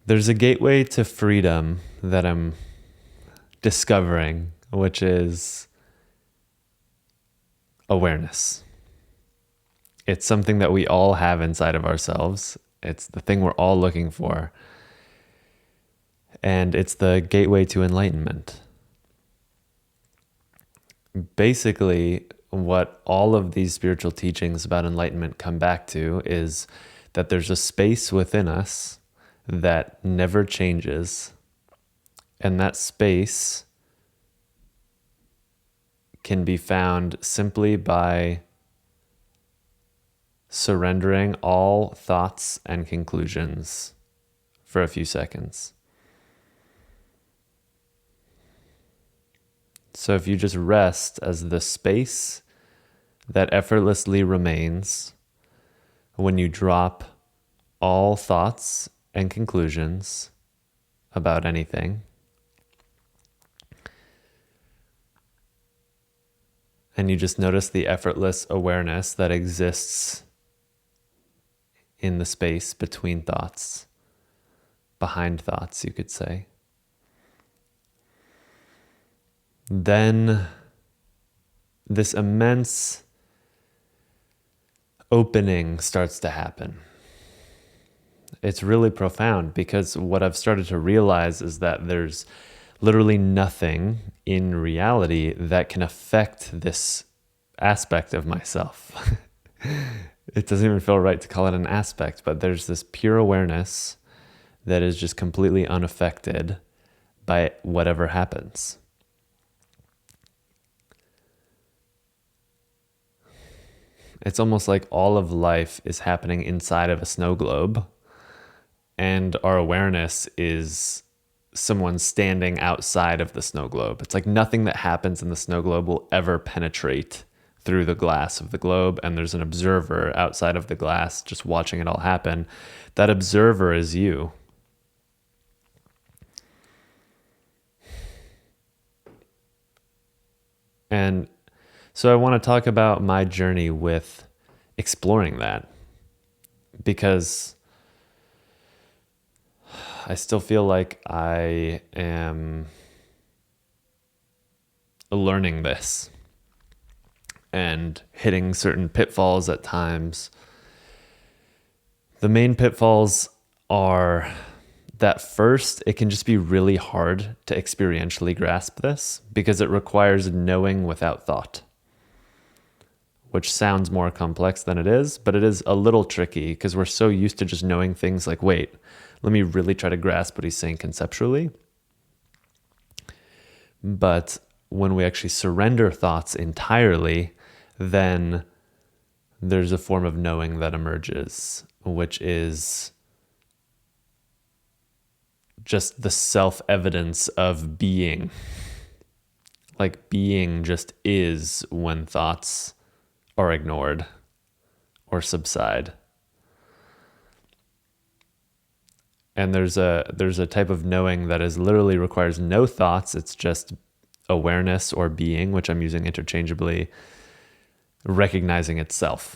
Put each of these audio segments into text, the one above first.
There's a gateway to freedom that I'm discovering, which is awareness. It's something that we all have inside of ourselves. It's the thing we're all looking for. And it's the gateway to enlightenment. Basically, what all of these spiritual teachings about enlightenment come back to is that there's a space within us that never changes. And that space can be found simply by surrendering all thoughts and conclusions for a few seconds. So if you just rest as the space that effortlessly remains when you drop all thoughts and conclusions about anything, and you just notice the effortless awareness that exists in the space between thoughts, behind thoughts, you could say. Then this immense opening starts to happen. It's really profound because what I've started to realize is that there's literally nothing in reality that can affect this aspect of myself. It doesn't even feel right to call it an aspect, but there's this pure awareness that is just completely unaffected by whatever happens. It's almost like all of life is happening inside of a snow globe, and our awareness is someone standing outside of the snow globe. It's like nothing that happens in the snow globe will ever penetrate through the glass of the globe, and there's an observer outside of the glass just watching it all happen. That observer is you. And so I want to talk about my journey with exploring that, because I still feel like I am learning this and hitting certain pitfalls at times. The main pitfalls are that first, it can just be really hard to experientially grasp this because it requires knowing without thought, which sounds more complex than it is, but it is a little tricky because we're so used to just knowing things like, wait, let me really try to grasp what he's saying conceptually. But when we actually surrender thoughts entirely, then there's a form of knowing that emerges, which is just the self-evidence of being. Like being just is when thoughts are ignored or subside. And there's a type of knowing that is literally requires no thoughts. It's just awareness or being, which I'm using interchangeably, recognizing itself.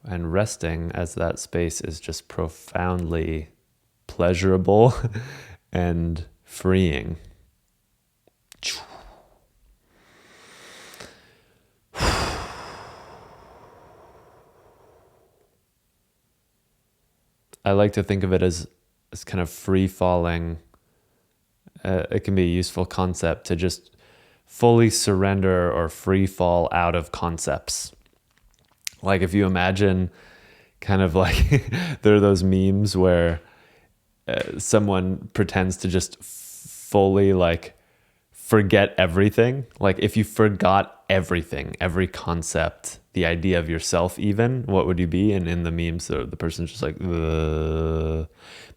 And resting as that space is just profoundly pleasurable and freeing. I like to think of it as kind of free-falling. It can be a useful concept to just fully surrender or free fall out of concepts. Like if you imagine kind of like there are those memes where someone pretends to just fully like forget everything. Like if you forgot everything, every concept, the idea of yourself even, what would you be? And in the memes, the person's just like, ugh.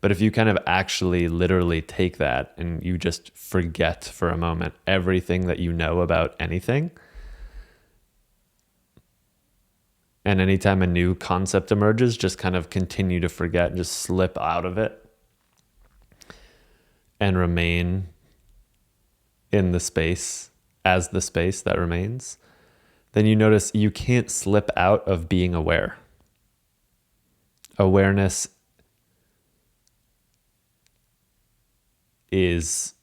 But if you kind of actually literally take that and you just forget for a moment everything that you know about anything, and anytime a new concept emerges, just kind of continue to forget, just slip out of it and remain in the space as the space that remains, then you notice you can't slip out of being aware. Awareness is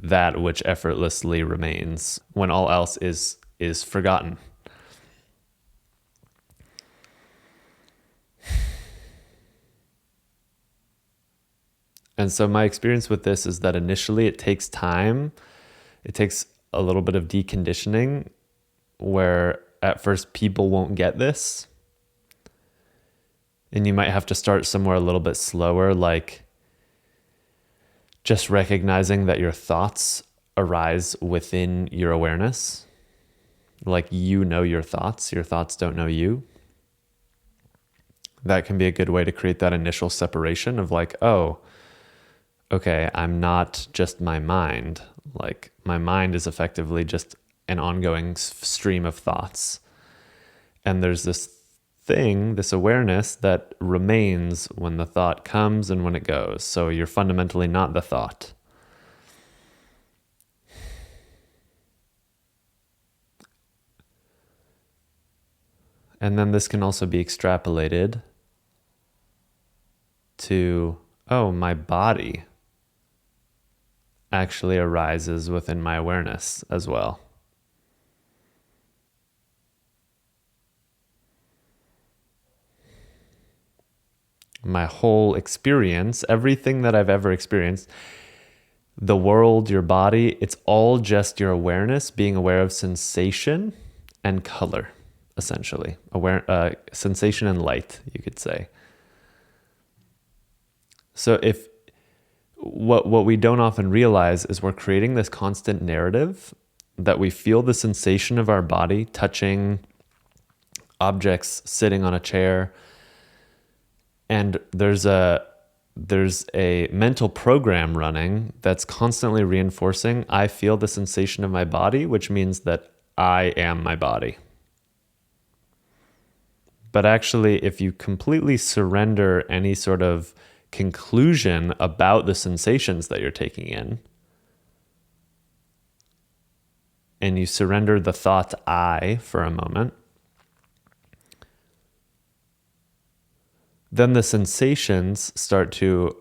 that which effortlessly remains when all else is forgotten. And so my experience with this is that initially it takes time. It takes a little bit of deconditioning where at first people won't get this. And you might have to start somewhere a little bit slower, like just recognizing that your thoughts arise within your awareness. Like you know your thoughts don't know you. That can be a good way to create that initial separation of like, oh, okay, I'm not just my mind. Like my mind is effectively just an ongoing stream of thoughts. And there's this thing, this awareness that remains when the thought comes and when it goes. So you're fundamentally not the thought. And then this can also be extrapolated to, oh, my body actually arises within my awareness as well. My whole experience, everything that I've ever experienced, the world, your body, it's all just your awareness, being aware of sensation and color, essentially. Sensation and light, you could say. So if what we don't often realize is we're creating this constant narrative that we feel the sensation of our body touching objects, sitting on a chair, and there's a mental program running that's constantly reinforcing, I feel the sensation of my body, which means that I am my body. But actually, if you completely surrender any sort of conclusion about the sensations that you're taking in, and you surrender the thought I for a moment, then the sensations start to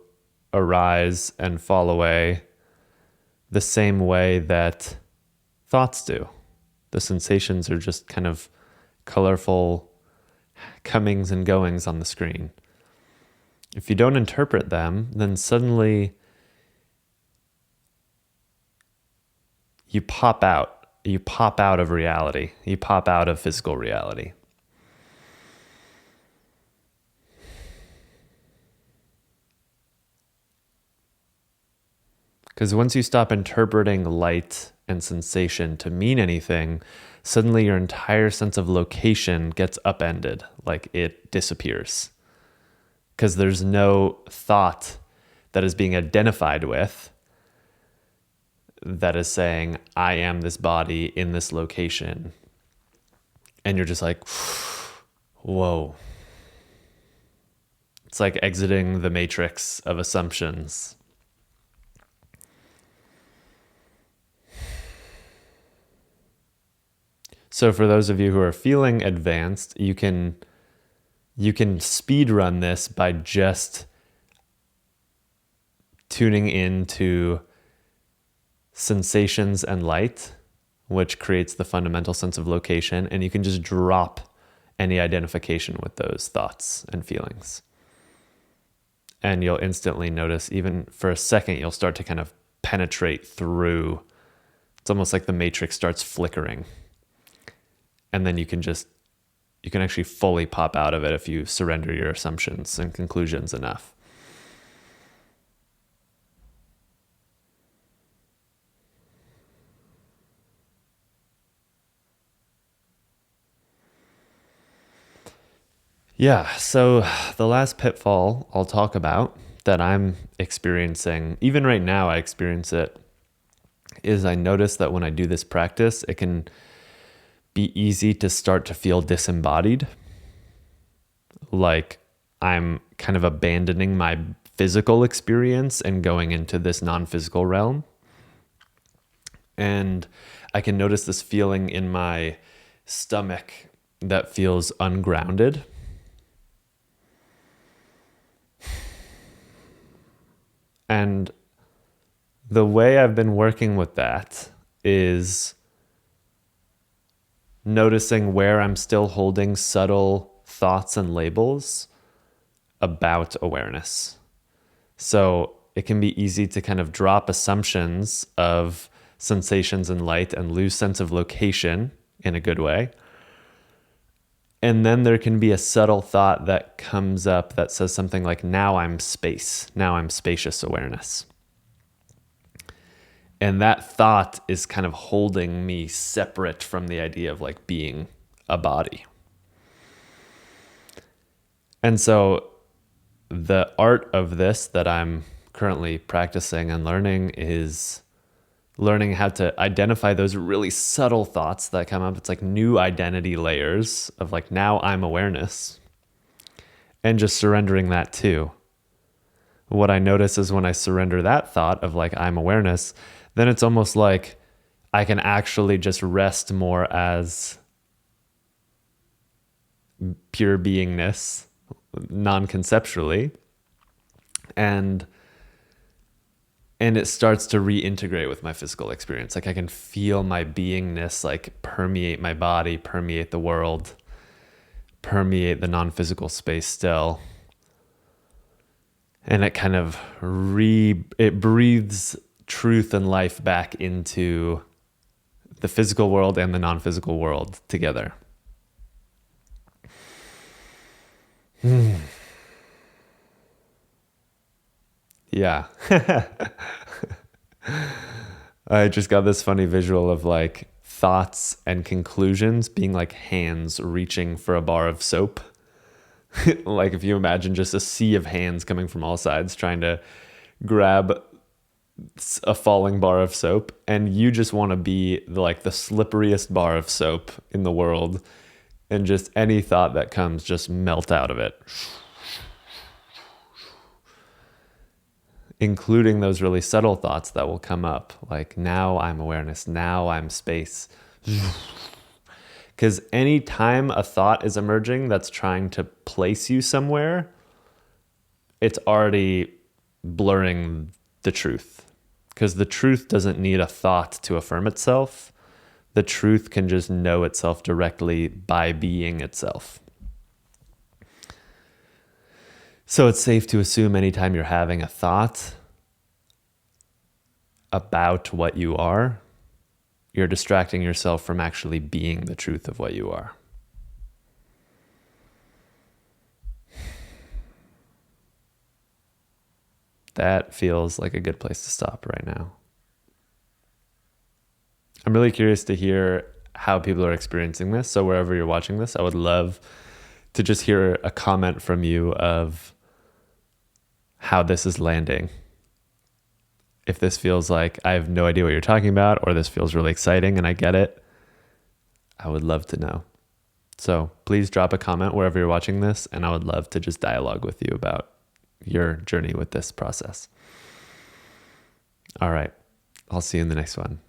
arise and fall away the same way that thoughts do. The sensations are just kind of colorful comings and goings on the screen. If you don't interpret them, then suddenly you pop out. You pop out of reality. You pop out of physical reality. Because once you stop interpreting light and sensation to mean anything, suddenly your entire sense of location gets upended, like it disappears. Because there's no thought that is being identified with that is saying, I am this body in this location. And you're just like, whoa. It's like exiting the matrix of assumptions. So for those of you who are feeling advanced, you can speed run this by just tuning into sensations and light, which creates the fundamental sense of location, and you can just drop any identification with those thoughts and feelings. And you'll instantly notice, even for a second, you'll start to kind of penetrate through. It's almost like the matrix starts flickering. And then you can actually fully pop out of it if you surrender your assumptions and conclusions enough. Yeah, so the last pitfall I'll talk about that I'm experiencing, even right now I experience it, is I notice that when I do this practice, it can be easy to start to feel disembodied. Like I'm kind of abandoning my physical experience and going into this non-physical realm. And I can notice this feeling in my stomach that feels ungrounded. And the way I've been working with that is noticing where I'm still holding subtle thoughts and labels about awareness. So it can be easy to kind of drop assumptions of sensations and light and lose sense of location in a good way. And then there can be a subtle thought that comes up that says something like, now I'm space, now I'm spacious awareness. And that thought is kind of holding me separate from the idea of like being a body. And so the art of this that I'm currently practicing and learning is learning how to identify those really subtle thoughts that come up. It's like new identity layers of like, now I'm awareness, and just surrendering that too. What I notice is when I surrender that thought of like, I'm awareness, then it's almost like I can actually just rest more as pure beingness, non-conceptually, and it starts to reintegrate with my physical experience. Like I can feel my beingness like permeate my body, permeate the world, permeate the non-physical space still. And it kind of it breathes truth and life back into the physical world and the non-physical world together. Yeah. I just got this funny visual of like thoughts and conclusions being like hands reaching for a bar of soap. Like if you imagine just a sea of hands coming from all sides trying to grab a falling bar of soap, and you just want to be like the slipperiest bar of soap in the world, and just any thought that comes just melt out of it, including those really subtle thoughts that will come up like, now I'm awareness, now I'm space. Because anytime a thought is emerging that's trying to place you somewhere, it's already blurring the truth. Because the truth doesn't need a thought to affirm itself. The truth can just know itself directly by being itself. So it's safe to assume anytime you're having a thought about what you are, you're distracting yourself from actually being the truth of what you are. That feels like a good place to stop right now. I'm really curious to hear how people are experiencing this. So wherever you're watching this, I would love to just hear a comment from you of how this is landing. If this feels like I have no idea what you're talking about, or this feels really exciting and I get it, I would love to know. So please drop a comment wherever you're watching this, and I would love to just dialogue with you about your journey with this process. All right. I'll see you in the next one.